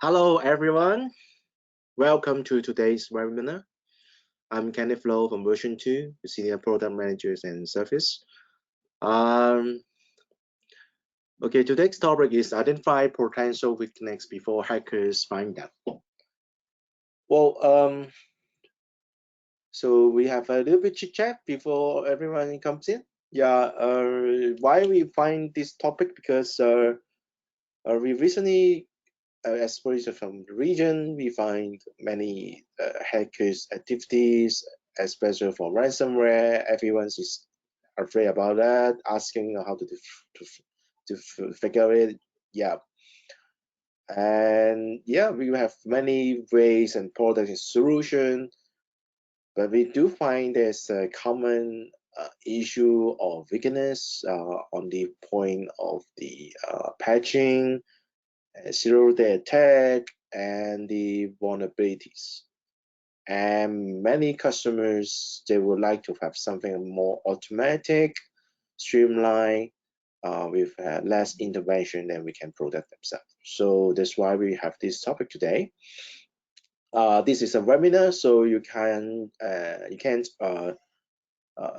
Hello, everyone. Welcome to today's webinar. I'm Kenneth Low from version 2, the Senior Product Managers and Service. Okay, today's topic is identify potential weakness before hackers find them. Well, so we have a little bit chit chat before everyone comes in. Yeah, why we find this topic? Because we recently especially from the region, we find many hackers activities, especially for ransomware. Everyone is afraid about that, asking how to figure it. Yeah, and yeah, we have many ways and product and solution, but we do find there's a common issue or weakness on the point of the patching, zero-day attack, and the vulnerabilities. And many customers, they would like to have something more automatic, streamlined, with less intervention, and we can protect themselves. So that's why we have this topic today. This is a webinar, so you can't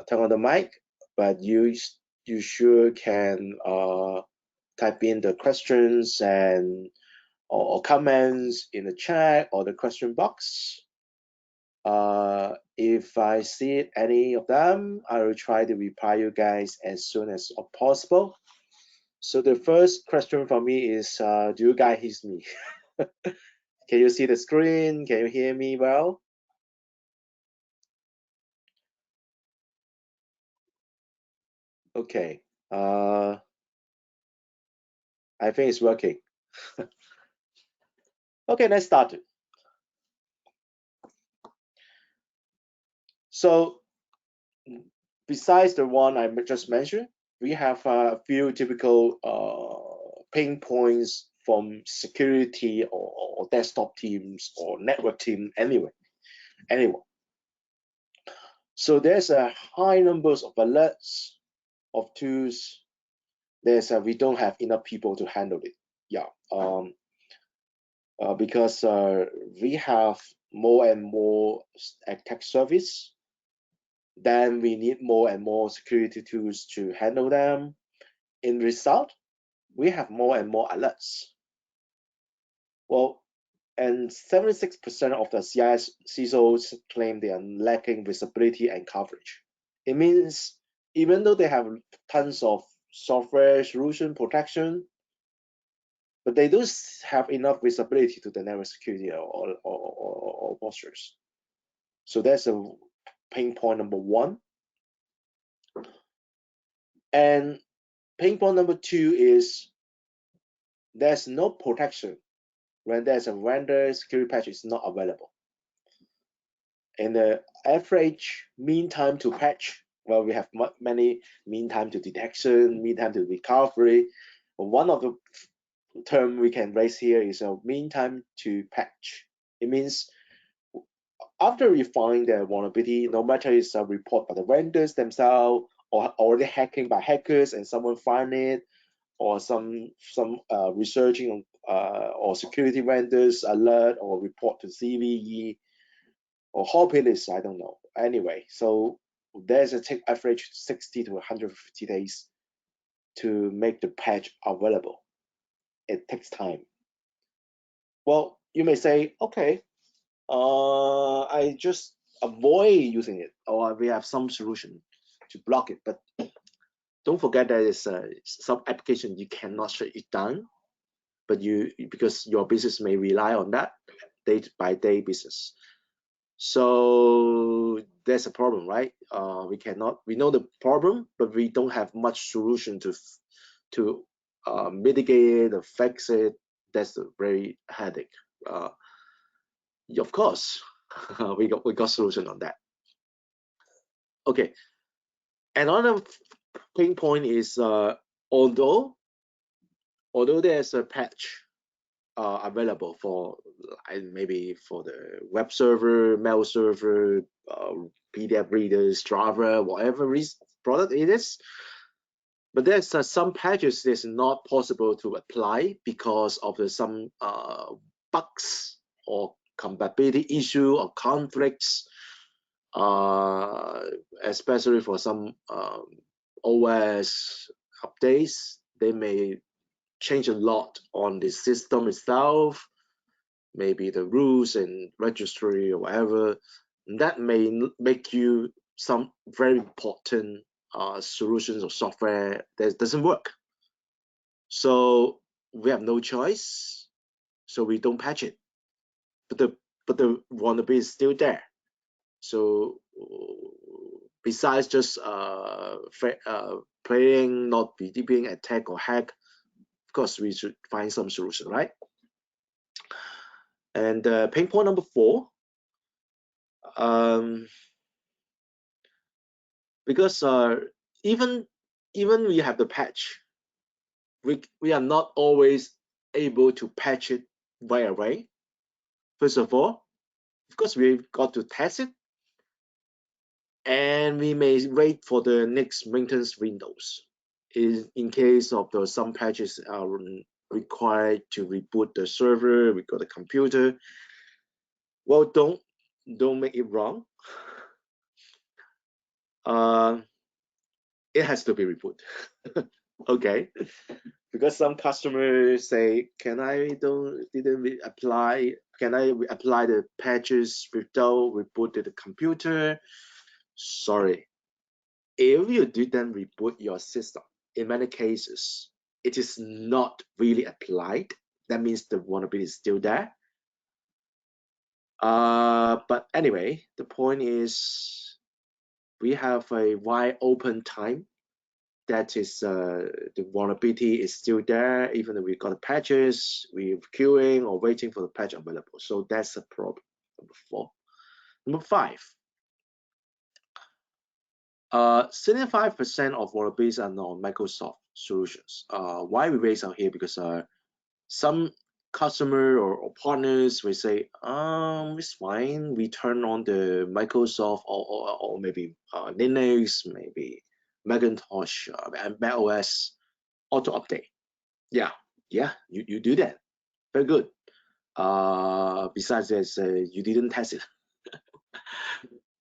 turn on the mic, but you sure can type in the questions and or comments in the chat or the question box. If I see any of them, I will try to reply you guys as soon as possible. So the first question for me is, do you guys hear me? Can you see the screen? Can you hear me well? Okay. I think it's working. Okay, let's start. So besides the one I just mentioned, we have a few typical pain points from security or desktop teams or network team anyway. So there's a high numbers of alerts of tools. We don't have enough people to handle it. Yeah, because we have more and more attack service, then we need more and more security tools to handle them. In result, we have more and more alerts. Well, and 76% of the CISOs claim they are lacking visibility and coverage. It means even though they have tons of software solution protection, but they don't have enough visibility to the network security or postures. So that's a pain point number one. And pain point number two is there's no protection when there's a vendor security patch is not available. And the average mean time to patch, well, we have many mean time to detection, mean time to recovery. One of the term we can raise here is a mean time to patch. It means after we find the vulnerability, no matter it's a report by the vendors themselves or already hacking by hackers and someone find it, or some researching or security vendors alert or report to CVE or hot list, I don't know. Anyway, so there's a take average 60 to 150 days to make the patch available. It takes time. Well, you may say, okay, I just avoid using it, or we have some solution to block it. But don't forget that it's some application you cannot shut it down, but because your business may rely on that day by day business. So that's a problem, right? We know the problem, but we don't have much solution to mitigate it or fix it. That's a very headache. Of course, we got solution on that. Okay, another pain point is although there's a patch available for maybe for the web server, mail server, PDF readers, Java, whatever product it is, But there's some patches that's not possible to apply because of some bugs or compatibility issue or conflicts, especially for some OS updates. They may change a lot on the system itself, maybe the rules and registry or whatever. That may make you some very important solutions or software that doesn't work. So we have no choice. So we don't patch it. But the vulnerability is still there. So besides just playing, not being attacked or hacked, of course we should find some solution, right? And pain point number 4, because even we have the patch, we are not always able to patch it right away. First of all, of course, we've got to test it, and we may wait for the next maintenance windows. In case of some patches are required to reboot the server, we got the computer. Well, don't make it wrong. It has to be rebooted. Okay, because some customers say, can I didn't apply? Can I apply the patches without rebooting the computer? Sorry, if you didn't reboot your system, in many cases, it is not really applied. That means the vulnerability is still there. But anyway, the point is we have a wide open time. That is, the vulnerability is still there, even though we got the patches, we're queuing or waiting for the patch available. So that's a problem. Number 4. Number 5. 75% of vulnerabilities are non-Microsoft solutions. Why we raise out here? Because some customer or partners will say, it's fine. We turn on the Microsoft or maybe Linux, maybe Macintosh, and Mac OS auto update. Yeah, you do that. Very good. Besides this, you didn't test it.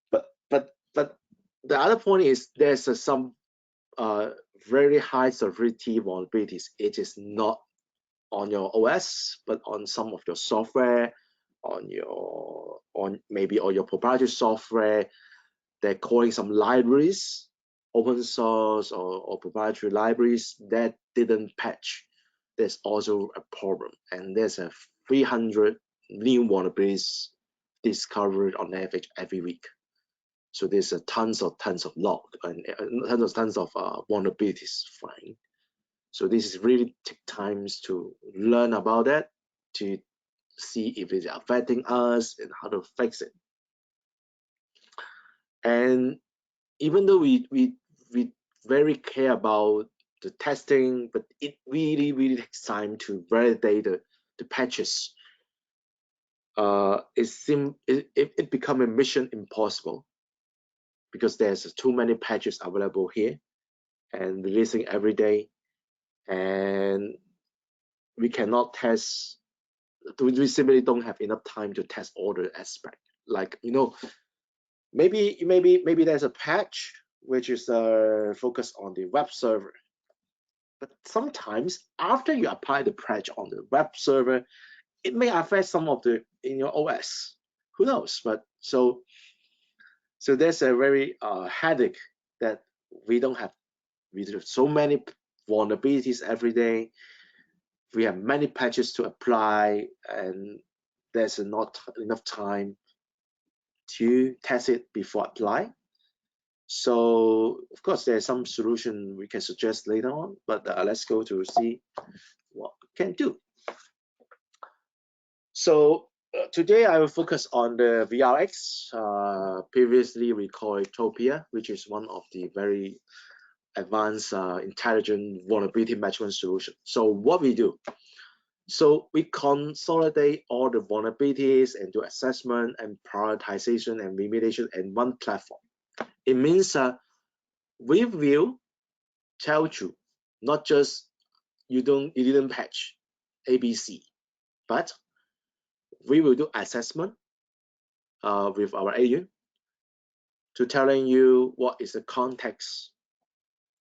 but the other point is there's some very high severity vulnerabilities. It is not on your OS, but on some of your software, maybe on your proprietary software. They're calling some libraries, open source or proprietary libraries that didn't patch. There's also a problem, and there's a 300 new vulnerabilities discovered on average every week. So there's tons of log and tons of vulnerabilities find. So this is really take times to learn about that, to see if it's affecting us and how to fix it. And even though we very care about the testing, but it really takes time to validate the patches. It become a mission impossible because there's too many patches available here and releasing every day, and we cannot test. We simply don't have enough time to test all the aspects. Like, maybe there's a patch which is focused on the web server, but sometimes after you apply the patch on the web server, it may affect some of the in your OS. Who knows? But so there's a very headache that we don't have. We have so many vulnerabilities every day. We have many patches to apply, and there's not enough time to test it before apply. So of course there's some solution we can suggest later on, but let's go to see what we can do. So today I will focus on the vRX. Previously we called it Topia, which is one of the very advanced intelligent vulnerability management solution. So what we do, so we consolidate all the vulnerabilities and do assessment and prioritization and remediation in one platform. It means we will tell you not just you didn't patch ABC, but we will do assessment with our agent to telling you what is the context,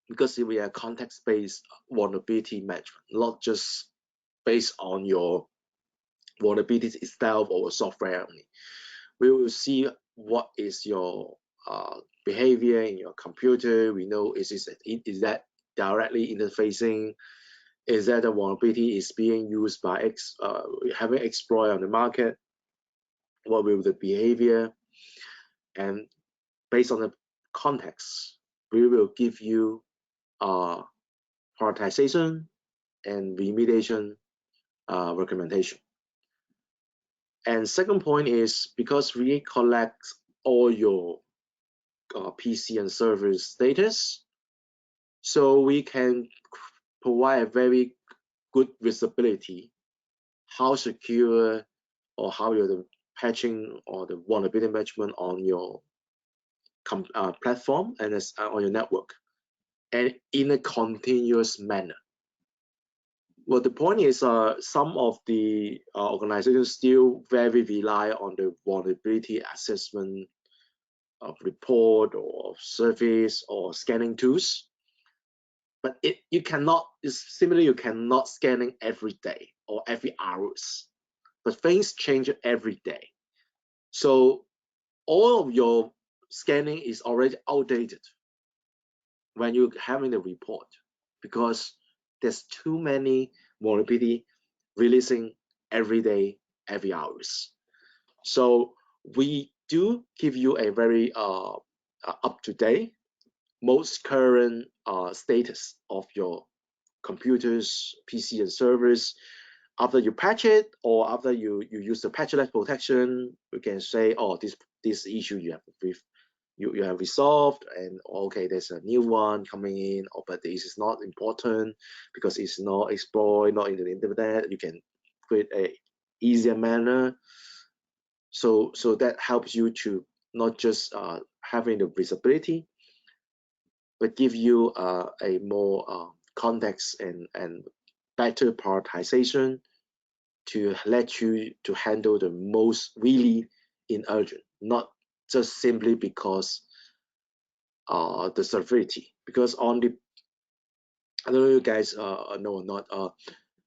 because we are context-based vulnerability management, not just based on your vulnerabilities itself or software only. We will see what is your behavior in your computer. We know is that directly interfacing, is that the vulnerability is being used by having exploit on the market, what will the behavior, and based on the context, we will give you prioritization and remediation recommendation. And second point is, because we collect all your PC and server status, so we can provide a very good visibility how secure or how the patching or the vulnerability management on your platform and on your network, and in a continuous manner. Well, the point is, some of the organizations still very rely on the vulnerability assessment report or service or scanning tools, but you cannot scanning every day or every hours, but things change every day. So all of your scanning is already outdated when you're having the report, because there's too many vulnerability releasing every day, every hours. So we do give you a very up-to-date, most current status of your computers, PC and servers. After you patch it, or after you use the patchless protection, we can say, oh, this issue you have resolved, and okay, there's a new one coming in, but this is not important because it's not exploit, not in the internet. You can create a easier manner. So that helps you to not just having the visibility, but give you a more context and better prioritization to let you to handle the most really in urgent, not just simply because the severity. Because on the, I don't know you guys know or not,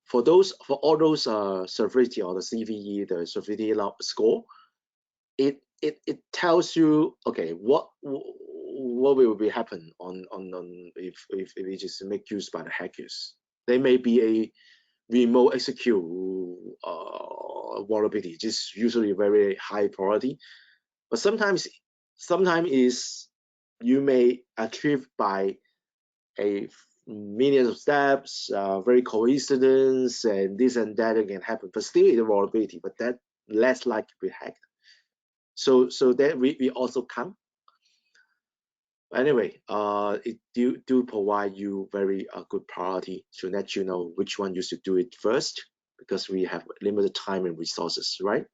for all those severity or the CVE, the severity score, it tells you, okay, what will be happen on if it is make use by the hackers. There may be a remote execute vulnerability, just usually very high priority, but sometimes is you may achieve by a millions of steps, very coincidence, and this and that can happen, but still it's a vulnerability, but that less likely to be hacked. So that we also count. Anyway, it do provide you very good priority to let you know which one you should do it first, because we have limited time and resources, right?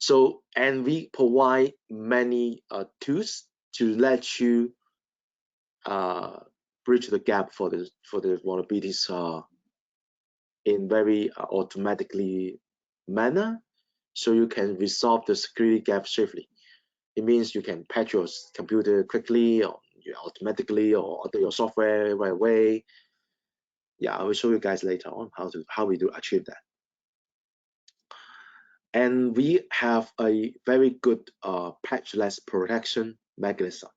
So, and we provide many tools to let you bridge the gap for the vulnerabilities in very automatically manner, so you can resolve the security gap safely. It means you can patch your computer quickly, or automatically, or under your software right away. Yeah, I will show you guys later on how we do achieve that. And we have a very good patchless protection mechanism.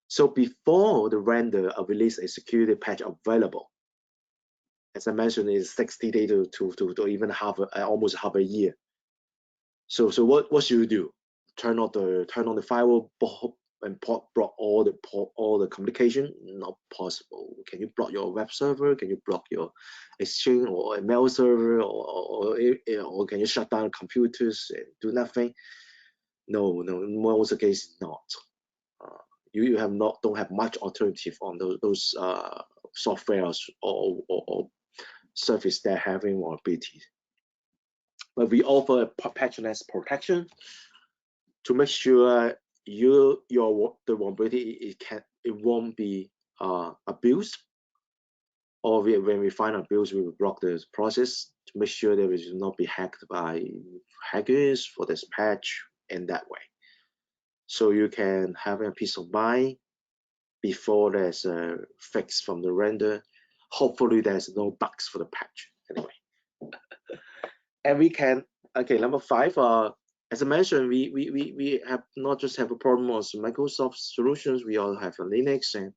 So before the vendor release a security patch available, as I mentioned, is 60 days to even almost half a year. So what should you do? Turn on the firewall and block all the communication? Not possible. Can you block your web server? Can you block your Exchange or a mail server, or can you shut down computers and do nothing? No, most of the case not. You don't have much alternative on those softwares or service that having vulnerabilities. But we offer a patchless protection to make sure the vulnerability it won't be abuse, or when we find abuse, we will block the process to make sure that it will not be hacked by hackers for this patch in that way. So you can have a peace of mind before there's a fix from the render. Hopefully there's no bugs for the patch anyway. And we can, okay, number 5, as I mentioned, we have not just have a problem on Microsoft solutions, we all have a Linux and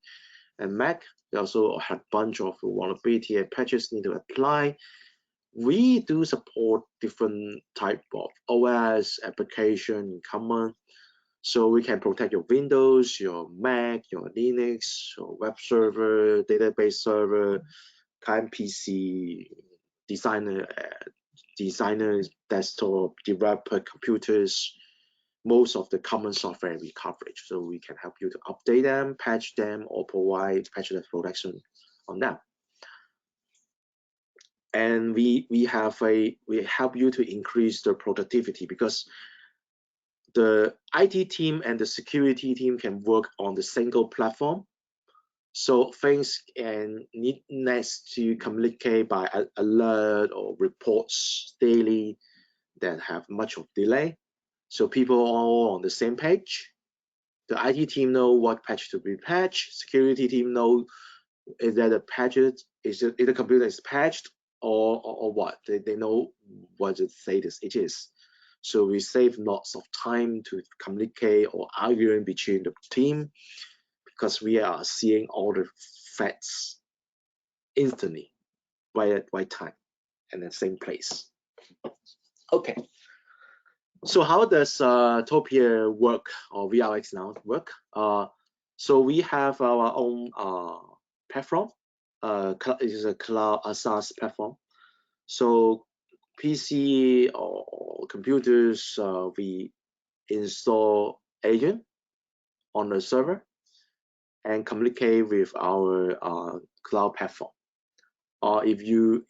Mac. We also have a bunch of vulnerability and patches need to apply. We do support different type of OS application common, so we can protect your Windows, your Mac, your Linux, your web server, database server, client PC, designer, desktop, developer computers, most of the common software we coverage. So we can help you to update them, patch them, or provide patchless protection on them. And we help you to increase the productivity, because the IT team and the security team can work on the single platform. So things can needs to communicate by alert or reports daily that have much of delay. So people are all on the same page. The IT team know what patch to be patched. Security team know is that the patches is if the computer is patched or what. They know what the status it is. So we save lots of time to communicate or arguing between the team, because we are seeing all the facts instantly, right at right time, and the same place. Okay. So how does Topia work, or vRX now work? So we have our own platform. It is a cloud, a SaaS platform. So PC or computers, we install agent on the server and communicate with our cloud platform. Or if you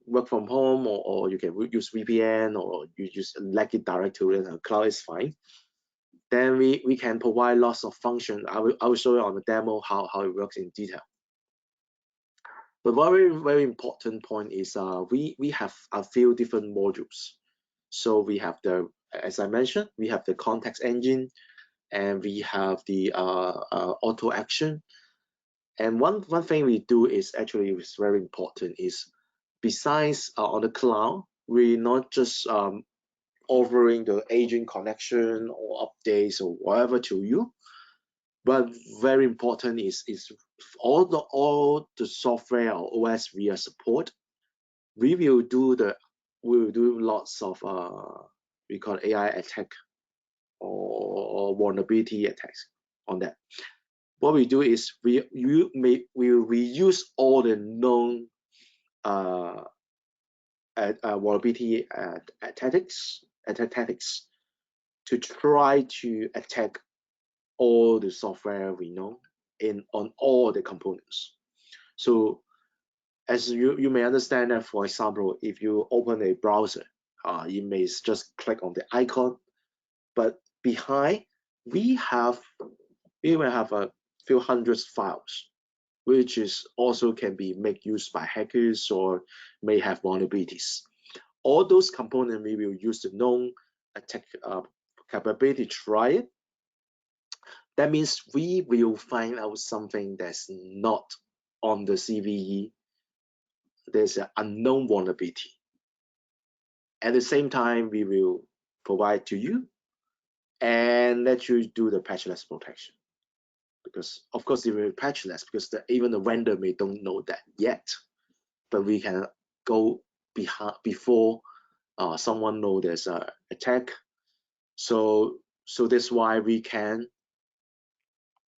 work from home, or you can use VPN, or you just link it direct to the cloud, is fine. Then we can provide lots of function. I will show you on the demo how it works in detail. But very important point is we have a few different modules. So we have the, as I mentioned, we have the context engine, and we have the auto action. And one thing we do is actually is very important is, besides on the cloud, we're not just offering the agent connection or updates or whatever to you, but very important is all the software or OS we support. We will do lots of we call AI attack or vulnerability attacks on that. What we do is we use all the known vulnerability tactics to try to attack all the software we know on all the components. So as you may understand that, for example, if you open a browser, you may just click on the icon, but behind we may have a few hundreds files, which is also can be made use by hackers or may have vulnerabilities. All those components we will use the known attack capability to try it. That means we will find out something that's not on the CVE. There's an unknown vulnerability. At the same time, we will provide to you and let you do the patchless protection. Because of course it will be patchless, because even the vendor may don't know that yet, but we can go before someone know there's an attack. So that's why we can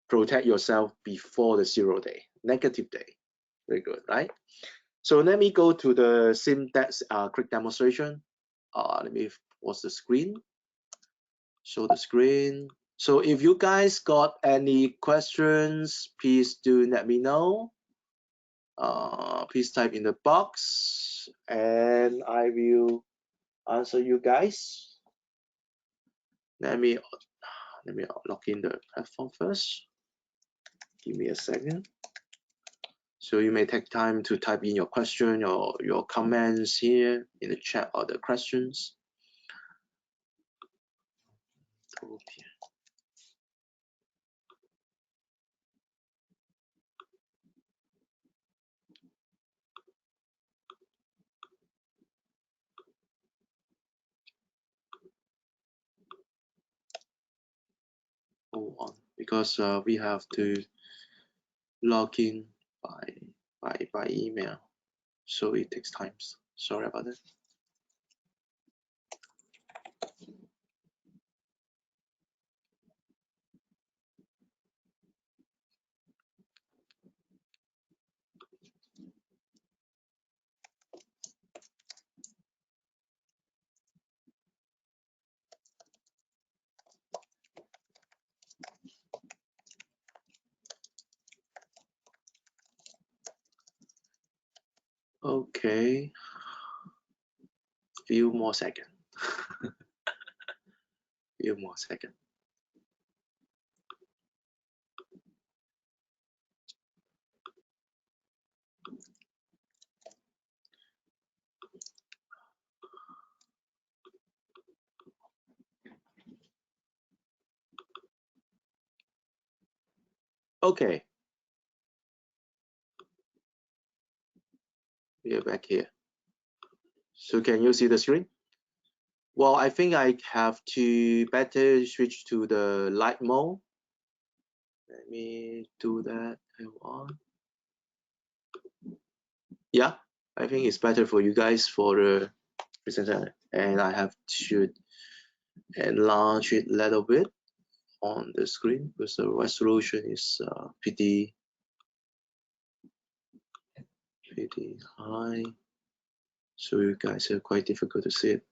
protect yourself before the 0 day, negative day. Very good, right? So let me go to the syntax quick demonstration. Let me pause the screen. Show the screen. So if you guys got any questions, please do let me know. Please type in the box and I will answer you guys. Let me log in the platform first. Give me a second. So you may take time to type in your question or your comments here in the chat or the questions. Hold on, because we have to log in by email, so it takes time. Sorry about that. Okay, few more seconds. Few more seconds. Okay, we are back here. So can you see the screen? Well, I think I have to better switch to the light mode. Let me do that. Hold on. Yeah, I think it's better for you guys for the presenter, and I have to enlarge it a little bit on the screen because the resolution is pretty high, so you guys are quite difficult to see it.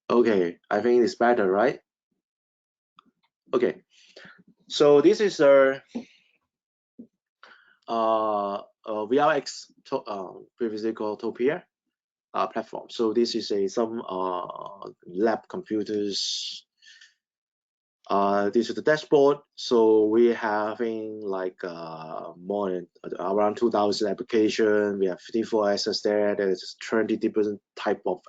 Okay, I think it's better, right? Okay, so this is a vRX previously called Topia platform. So this is some lab computers. This is the dashboard. So we're having like more than around 2,000 applications. We have 54 assets there. There's 20 different type of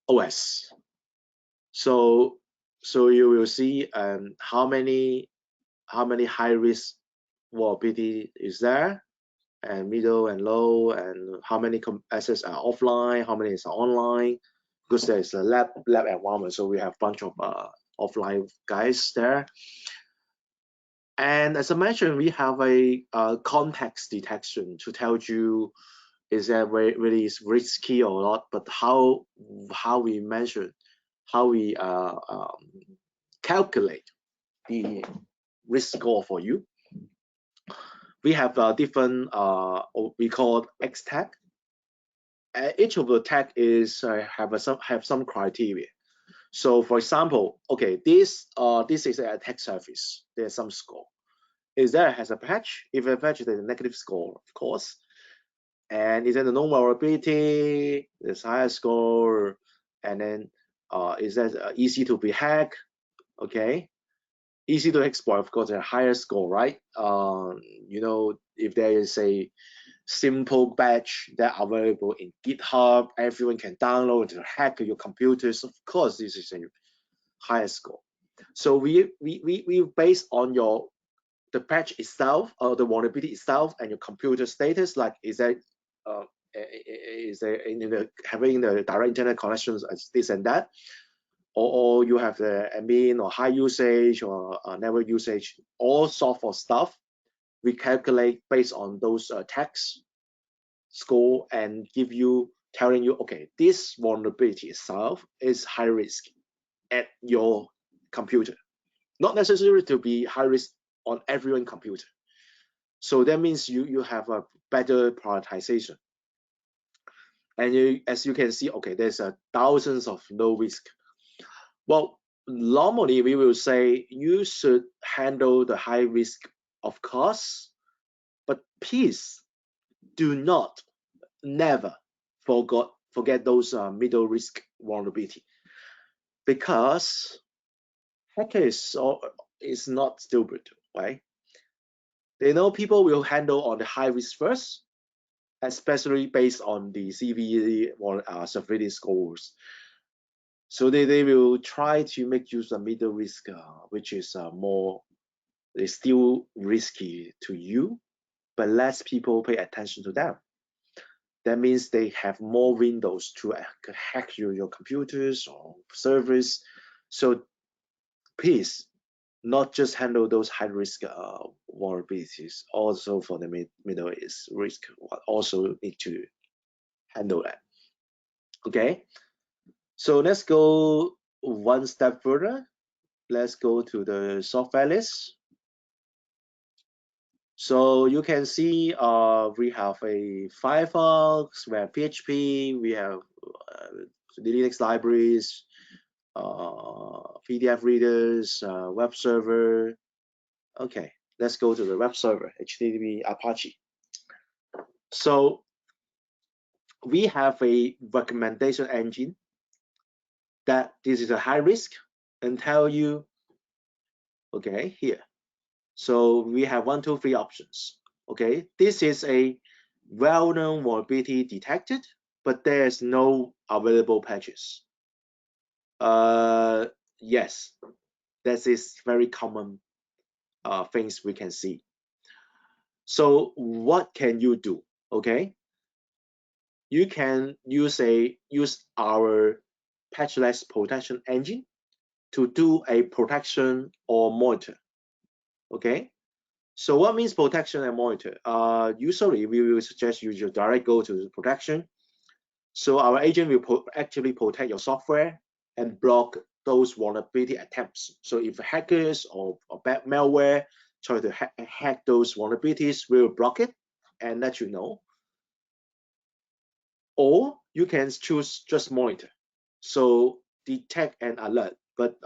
OS. So you will see how many high risk vulnerability is there, and middle and low, and how many assets are offline, how many is online, because there's a lab environment, so we have a bunch of offline guys there. And as I mentioned, we have a context detection to tell you is that really is risky or not, but how we measure, how we calculate the risk score for you. We have different we call X tag. Each of the tag is have some criteria. So for example, okay, this is an attack surface. There's some score. Is there has a patch? If a patch, there's a negative score, of course. And is there a no vulnerability? There's higher score. And then is that easy to be hacked? Okay, easy to exploit, of course, a higher score, right? You know, if there is a simple batch that are available in GitHub, everyone can download to hack your computers. Of course, this is a higher score. So we based on the patch itself, or the vulnerability itself, and your computer status, like is there having the direct internet connections as this and that, or you have the admin or high usage or network usage, all sort of stuff. We calculate based on those tags score and telling you, okay, this vulnerability itself is high risk at your computer, not necessarily to be high risk on everyone's computer. So that means you have a better prioritization. And as you can see, okay, there's thousands of low risk. Well, normally we will say you should handle the high risk, of course, but please do not never forget those middle risk vulnerability, because hacker is not stupid, right? They know people will handle on the high risk first, especially based on the CVE or severity scores. So they will try to make use of middle risk, which is more, it's still risky to you, but less people pay attention to them. That means they have more windows to hack your computers or servers. So please, not just handle those high risk vulnerabilities, also for the middle risk, also need to handle that. Okay, so let's go one step further. Let's go to the software list. So you can see we have a Firefox, we have PHP, we have the Linux libraries, PDF readers, web server. Okay, let's go to the web server, HTTP Apache. So we have a recommendation engine that this is a high risk and tell you, okay, here. So we have 1, 2, 3 options. Okay, this is a well-known vulnerability detected, but there's no available patches. Yes, that is very common things we can see. So what can you do? Okay, you can use our patchless protection engine to do a protection or monitor. Okay, so what means protection and monitor? Usually we will suggest you should direct go to protection. So our agent will actively protect your software and block those vulnerability attempts. So if hackers or bad malware try to hack those vulnerabilities, we will block it and let you know. Or you can choose just monitor. So detect and alert, but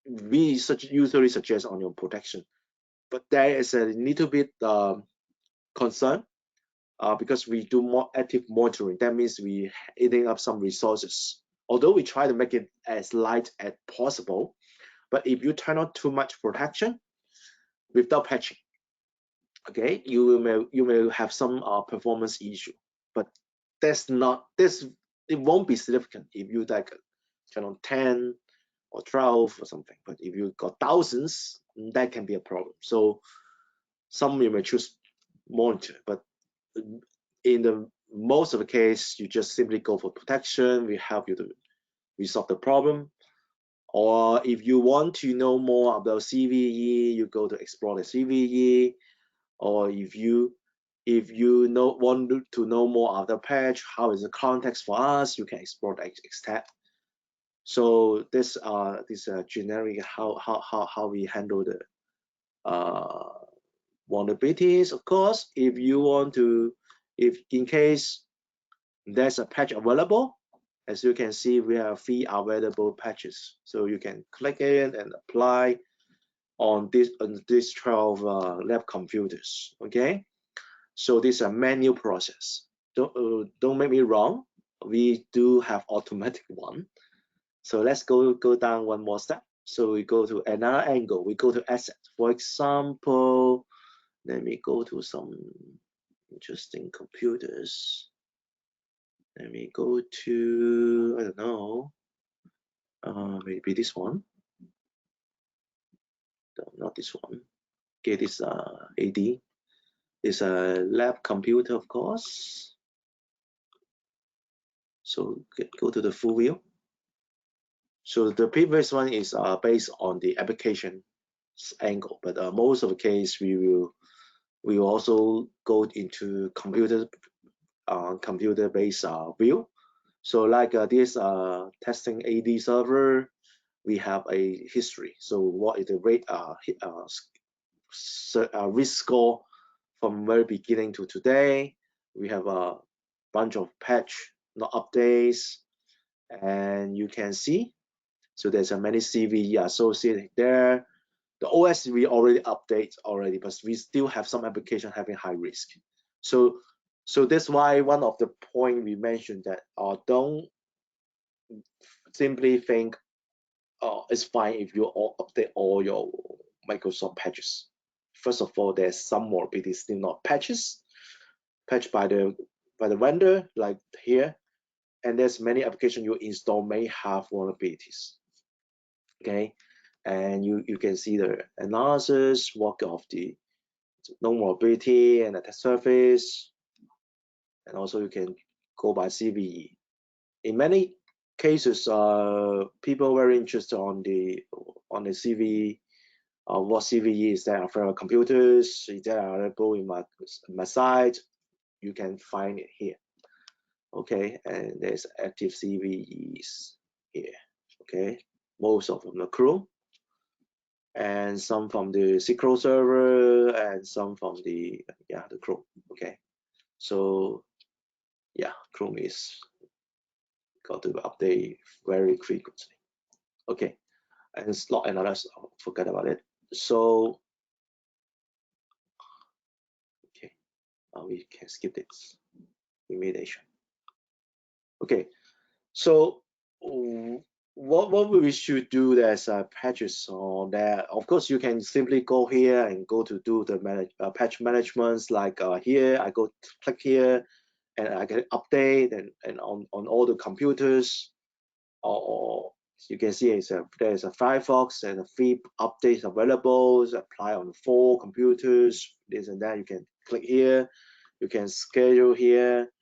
we usually suggest on your protection. But there is a little bit concern because we do more active monitoring. That means we eating up some resources. Although we try to make it as light as possible, but if you turn on too much protection without patching, okay, you may have some performance issue. But it won't be significant if you like turn on 10 or 12 or something. But if you got thousands, that can be a problem. So some you may choose monitor, but in the most of the case, you just simply go for protection. We help you to resolve the problem. Or if you want to know more about CVE, you go to explore the CVE. Or if you want to know more of the patch, how is the context for us, you can explore the tab. So this generic how we handle the vulnerabilities. Of course, if you want to, if in case there's a patch available, as you can see, we have 3 available patches. So you can click it and apply on this 12 lab computers. Okay, so this is a manual process. Don't make me wrong, we do have automatic one. So let's go down one more step. So we go to another angle. We go to asset. For example, let me go to some interesting computers. Let me go to, I don't know, maybe this one. No, not this one. Okay, this AD. This a lab computer, of course. So go to the full view. So the previous one is based on the application angle, but most of the case we will also go into computer based view. So like this testing AD server, we have a history. So what is the rate risk score from very beginning to today? We have a bunch of patch, not updates, and you can see. So there's a many CVE associated there. The OS we already update already, but we still have some application having high risk. So that's why one of the point we mentioned that don't simply think it's fine if you all update all your Microsoft patches. first of all, there's some vulnerabilities still not patched by the vendor, like here, and there's many applications you install may have vulnerabilities. Okay, and you can see the analysis work of the known vulnerability and attack surface, and also you can go by CVE. In many cases, people are very interested on the CVE. What CVE is there for computers? Is that available in my site? You can find it here. Okay, and there's active CVEs here. Okay, most of them are Chrome, and some from the SQL Server, and some from the Chrome. Okay, so yeah, Chrome is got to update very frequently. Okay, and slot analysis, forget about it. So okay, we can skip this remediation. Okay, so what we should do, there's patches on there. Of course, you can simply go here and go to do the patch managements, like here I go click here and I can update, and on all the computers, or you can see there's a Firefox and a free updates available, apply on 4 computers, this and that. You can click here, you can schedule here,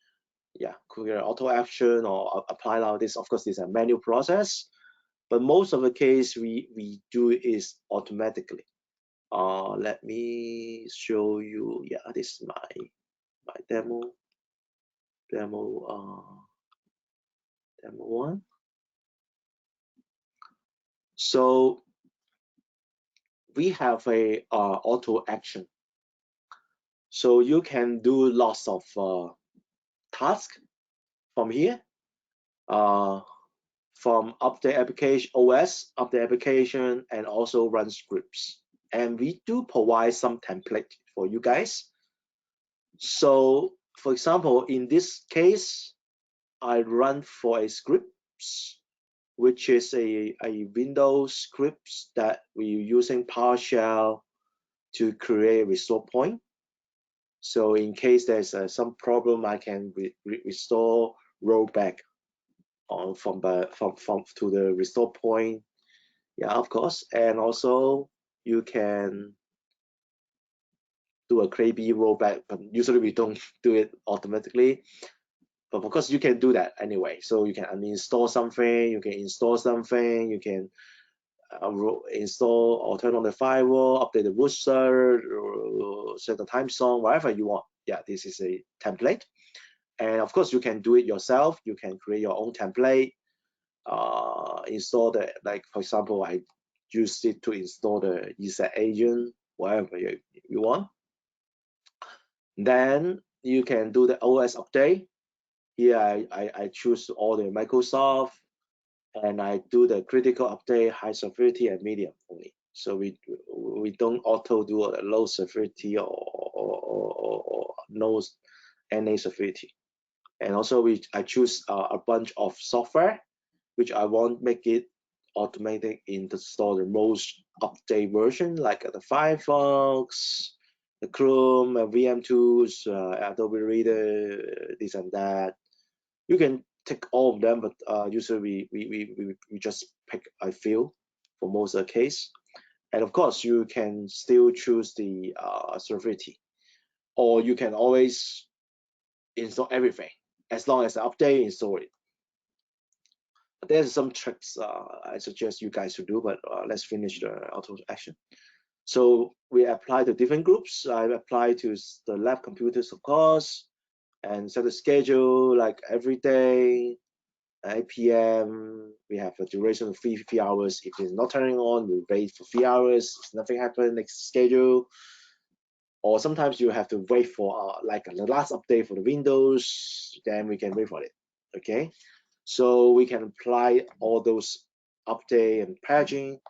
yeah, clear auto action or apply now. This, of course, is a manual process, but most of the case we do is automatically. Let me show you. Yeah, this is my demo one. So we have a auto action. So you can do lots of tasks from here. From update application, OS, update application, and also run scripts. And we do provide some template for you guys. So for example, in this case, I run for a scripts, which is a Windows scripts that we're using PowerShell to create a restore point. So in case there's some problem, I can restore rollback on from to the restore point. Yeah, of course. And also you can do a crazy rollback, but usually we don't do it automatically. But of course you can do that anyway. So you can uninstall something, you can install something, you can install or turn on the firewall, update the root server, set the time zone, whatever you want. Yeah, this is a template. And of course you can do it yourself. You can create your own template, install the, like for example, I used it to install the ESET agent, whatever you want. Then you can do the OS update. Here I choose all the Microsoft, and I do the critical update, high severity and medium only. So we don't auto do a low severity or no any severity. And also I choose a bunch of software which I want make it automatic install the most update version, like the Firefox, the Chrome, VM tools, Adobe Reader, this and that. You can take all of them, but usually we just pick a few for most of the case. And of course, you can still choose the severity, or you can always install everything as long as the update install it. There's some tricks I suggest you guys to do, but let's finish the auto action. So we apply to different groups. I apply to the lab computers, of course, and set the schedule like every day, 8 p.m. We have a duration of three hours. If it's not turning on, we wait for 3 hours. If nothing happens, next schedule. Or sometimes you have to wait for like the last update for the Windows, then we can wait for it. Okay. So we can apply all those update and patching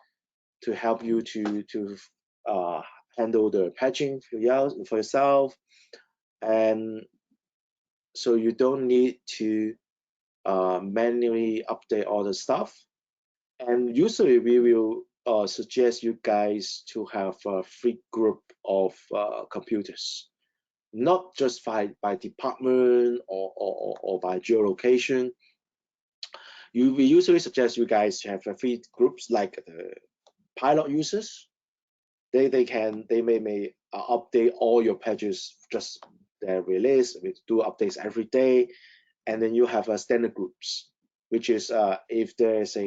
to help you to handle the patching for yourself, and so you don't need to manually update all the stuff. And usually we will suggest you guys to have a free group of computers, not just by department or by geolocation. We usually suggest you guys to have free groups like the pilot users. They may update all your patches just their release. We do updates every day, and then you have a standard groups, which is if there's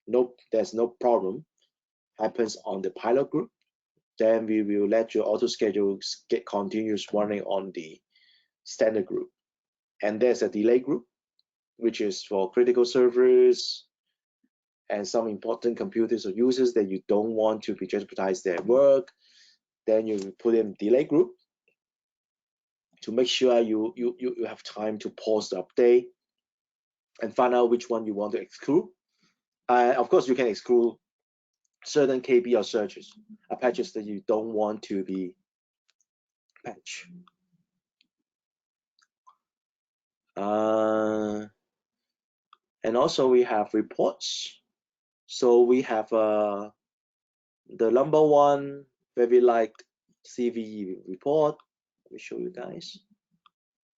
no problem happens on the pilot group, then we will let your auto schedule get continuous running on the standard group. And there's a delay group, which is for critical servers and some important computers or users that you don't want to be jeopardize their work. Then you put in delay group to make sure you have time to pause the update and find out which one you want to exclude. Of course, you can exclude certain KB or searches, patches that you don't want to be patched. And also we have reports. So we have the number one very liked CVE report. Let me show you guys.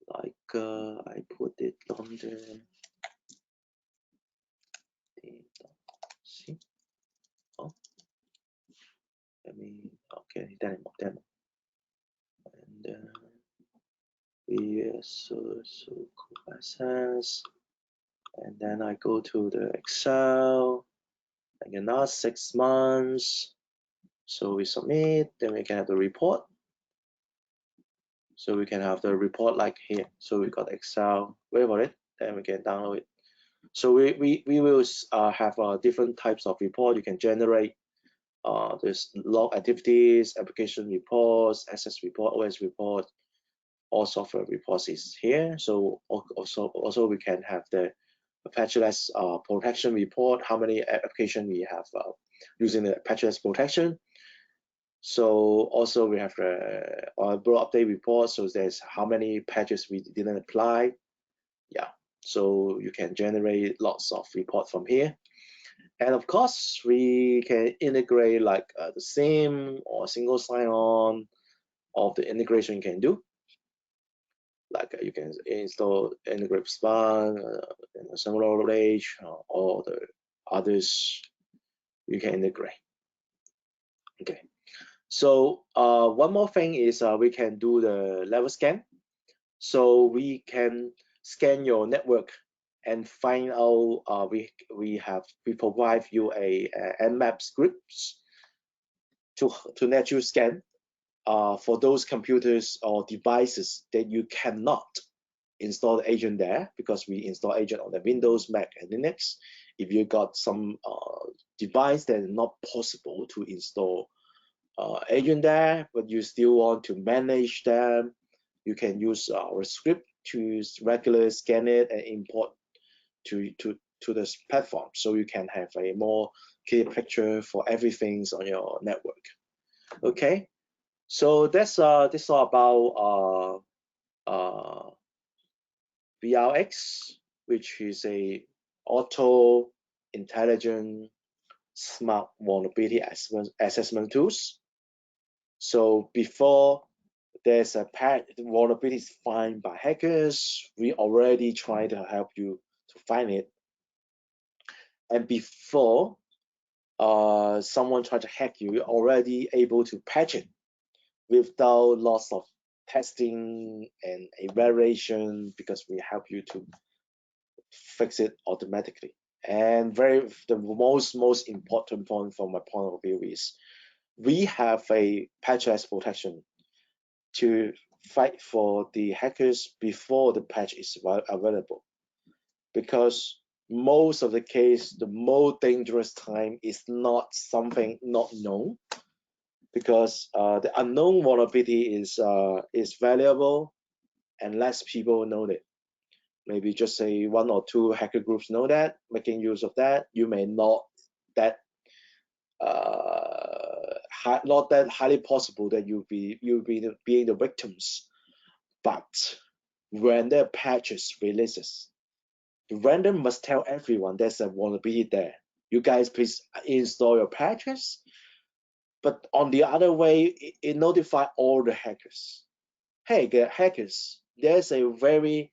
Like I put it on the see. Oh, let me okay demo. And so access, and then I go to the Excel. Like in the last 6 months, so we submit, then we can have the report. So we can have the report like here. So we got Excel, wait for it, then we can download it. So we will have different types of report you can generate. There's log activities, application reports, access report, OS report, all software reports is here. So also we can have the patchless protection report, how many application we have using the patchless protection. So also we have the bro update report. So there's how many patches we didn't apply. Yeah, so you can generate lots of report from here. And of course, we can integrate like the SIM or single sign-on of the integration you can do. Like you can install integrate span, similar age, or the others you can integrate. Okay. So one more thing is we can do the level scan. So we can scan your network and find out we provide you a Nmap scripts to let you scan for those computers or devices that you cannot install the agent there, because we install agent on the Windows, Mac, and Linux. If you got some device that is not possible to install agent there, but you still want to manage them, you can use our script to regularly scan it and import to this platform, so you can have a more clear picture for everything on your network. Okay, so that's this all about vRX, which is a auto intelligent smart vulnerability assessment tools. So before there's a vulnerability is found by hackers, we already try to help you to find it. And before someone try to hack you, you're already able to patch it without lots of testing and evaluation, because we help you to fix it automatically. And the most important point from my point of view is we have a patchless protection to fight for the hackers before the patch is available, because most of the case the most dangerous time is not something not known, because the unknown vulnerability is valuable and less people know it. Maybe just say 1 or 2 hacker groups know that, making use of that. You may not that not that highly possible that you'll be being the victims. But when the patches releases, the vendor must tell everyone there's a vulnerability there. you guys please install your patches. But on the other way, it notify all the hackers. Hey, the hackers, there's a very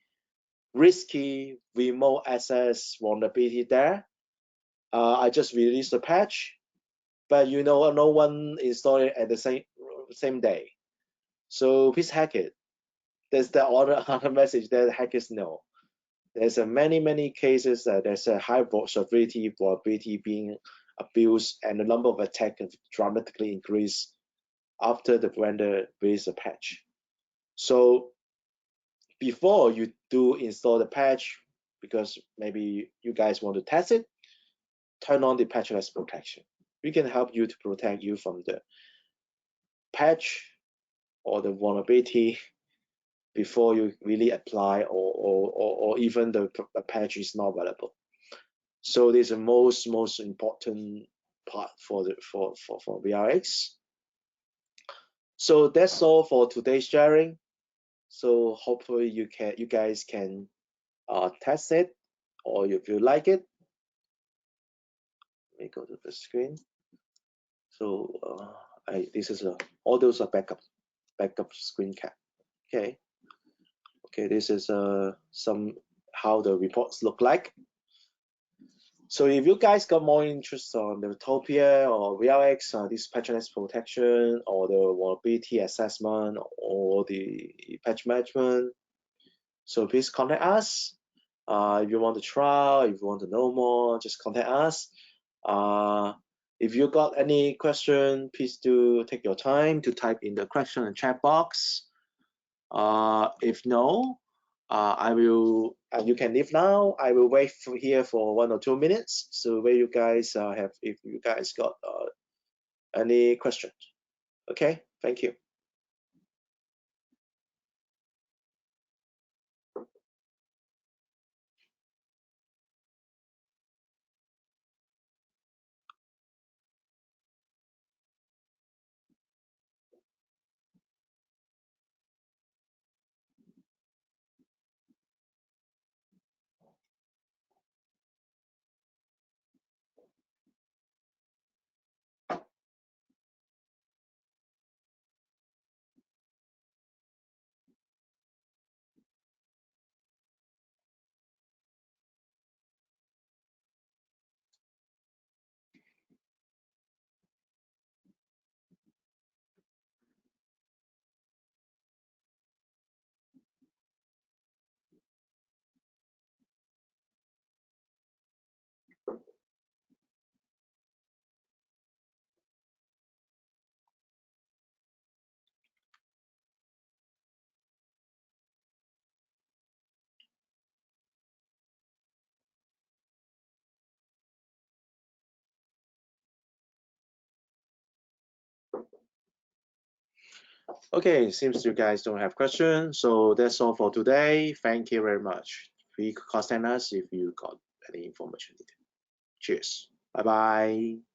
risky remote access vulnerability there. I just released a patch, but you know no one installed it at the same day. So please hack it. There's the other message that hackers know. There's a many cases that there's a high severity vulnerability being abused, and the number of attacks have dramatically increased after the vendor released a patch. So before you do install the patch, because maybe you guys want to test it, turn on the patchless protection. We can help you to protect you from the patch or the vulnerability before you really apply, or even the patch is not available. So this is the most important part for vRX. So that's all for today's sharing. So hopefully you guys can test it, or if you like it. Let me go to the screen. So this is all those are backup screen cap. Okay. Okay, this is some how the reports look like. So if you guys got more interest on the Utopia or vRX, this patchless protection or the vulnerability assessment or the patch management, so please contact us. If you want to try, if you want to know more, just contact us. If you got any question, please do take your time to type in the question and chat box. If no, I will, and you can leave now. I will wait here for 1 or 2 minutes. So where you guys have, if you guys got any questions. Okay, thank you. Okay, seems you guys don't have questions. So that's all for today. Thank you very much. Please contact us if you got any information needed. Cheers. Bye bye.